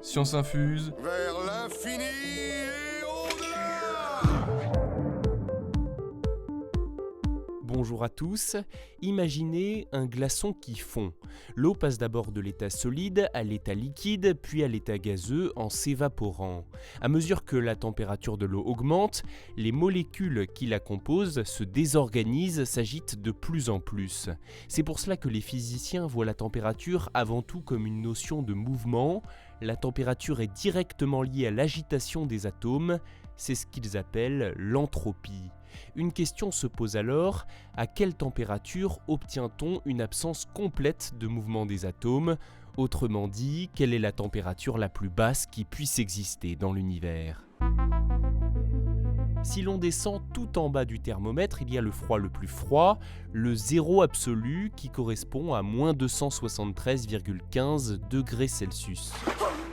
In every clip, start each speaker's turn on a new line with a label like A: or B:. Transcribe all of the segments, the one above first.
A: Science infuse.
B: Vers l'infini et au-delà.
C: Bonjour à tous, imaginez un glaçon qui fond. L'eau passe d'abord de l'état solide à l'état liquide, puis à l'état gazeux en s'évaporant. À mesure que la température de l'eau augmente, les molécules qui la composent se désorganisent, s'agitent de plus en plus. C'est pour cela que les physiciens voient la température avant tout comme une notion de mouvement. La température est directement liée à l'agitation des atomes, c'est ce qu'ils appellent l'entropie. Une question se pose alors, à quelle température obtient-on une absence complète de mouvement des atomes ? Autrement dit, quelle est la température la plus basse qui puisse exister dans l'univers ? Si l'on descend tout en bas du thermomètre, il y a le froid le plus froid, le zéro absolu qui correspond à moins 273,15 degrés Celsius.
D: Oh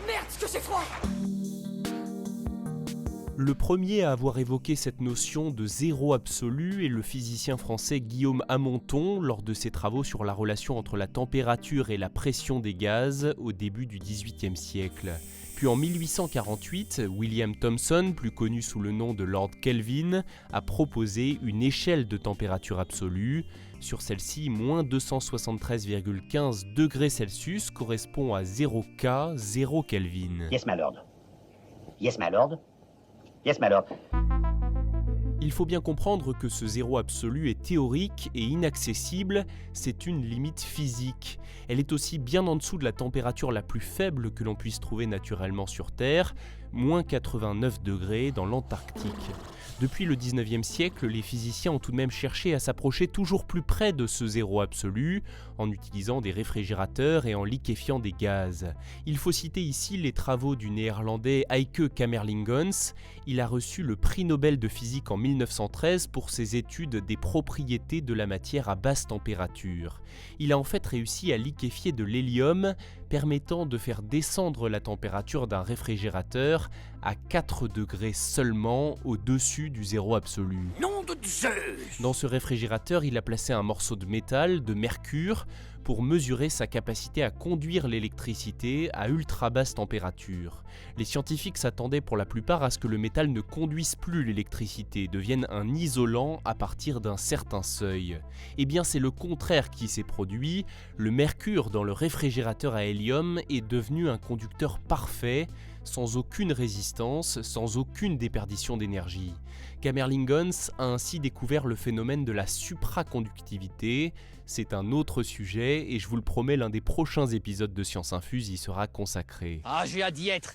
D: merde, ce que c'est froid!
C: Le premier à avoir évoqué cette notion de zéro absolu est le physicien français Guillaume Amonton lors de ses travaux sur la relation entre la température et la pression des gaz au début du XVIIIe siècle. Puis en 1848, William Thomson, plus connu sous le nom de Lord Kelvin, a proposé une échelle de température absolue. Sur celle-ci, moins 273,15 degrés Celsius correspond à 0 K, 0 Kelvin.
E: Yes, my lord. Yes, my lord. Yes, my lord.
C: Il faut bien comprendre que ce zéro absolu est théorique et inaccessible, c'est une limite physique. Elle est aussi bien en dessous de la température la plus faible que l'on puisse trouver naturellement sur Terre, moins 89 degrés dans l'Antarctique. Depuis le 19e siècle, les physiciens ont tout de même cherché à s'approcher toujours plus près de ce zéro absolu, en utilisant des réfrigérateurs et en liquéfiant des gaz. Il faut citer ici les travaux du néerlandais Heike Kamerlingons. Il a reçu le prix Nobel de physique en 1913 pour ses études des propriétés de la matière à basse température. Il a en fait réussi à liquéfier de l'hélium, permettant de faire descendre la température d'un réfrigérateur à 4 degrés seulement au-dessus du zéro absolu.
D: Nom de Zeus!
C: Dans ce réfrigérateur, il a placé un morceau de métal, de mercure, pour mesurer sa capacité à conduire l'électricité à ultra basse température. Les scientifiques s'attendaient pour la plupart à ce que le métal ne conduise plus l'électricité, devienne un isolant à partir d'un certain seuil. Eh bien c'est le contraire qui s'est produit, le mercure dans le réfrigérateur à hélium est devenu un conducteur parfait, sans aucune résistance, sans aucune déperdition d'énergie. Kamerlingons a ainsi découvert le phénomène de la supraconductivité. C'est un autre sujet et je vous le promets, l'un des prochains épisodes de Science Infuse y sera consacré.
D: Ah, j'ai hâte d'y être!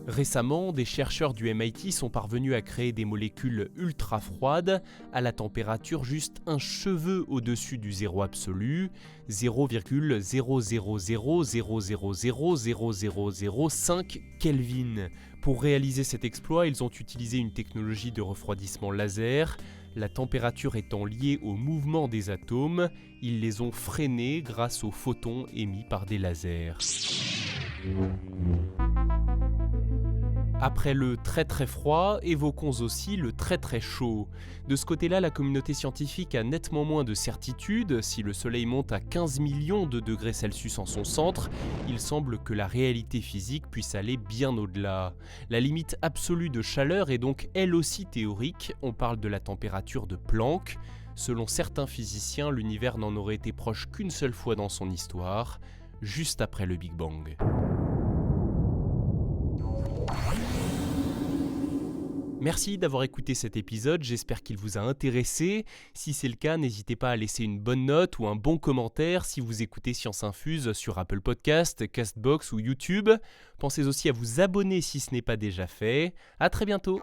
C: Récemment, des chercheurs du MIT sont parvenus à créer des molécules ultra froides à la température juste un cheveu au-dessus du zéro absolu, 0,00000000005 Kelvin. Pour réaliser cet exploit, ils ont utilisé une technologie de refroidissement laser. La température étant liée au mouvement des atomes, ils les ont freinés grâce aux photons émis par des lasers. Après le très très froid, évoquons aussi le très très chaud. De ce côté-là, la communauté scientifique a nettement moins de certitude. Si le soleil monte à 15 millions de degrés Celsius en son centre, il semble que la réalité physique puisse aller bien au-delà. La limite absolue de chaleur est donc elle aussi théorique, on parle de la température de Planck. Selon certains physiciens, l'univers n'en aurait été proche qu'une seule fois dans son histoire, juste après le Big Bang. Merci d'avoir écouté cet épisode, j'espère qu'il vous a intéressé. Si c'est le cas, n'hésitez pas à laisser une bonne note ou un bon commentaire si vous écoutez Science Infuse sur Apple Podcast, Castbox ou YouTube. Pensez aussi à vous abonner si ce n'est pas déjà fait. À très bientôt.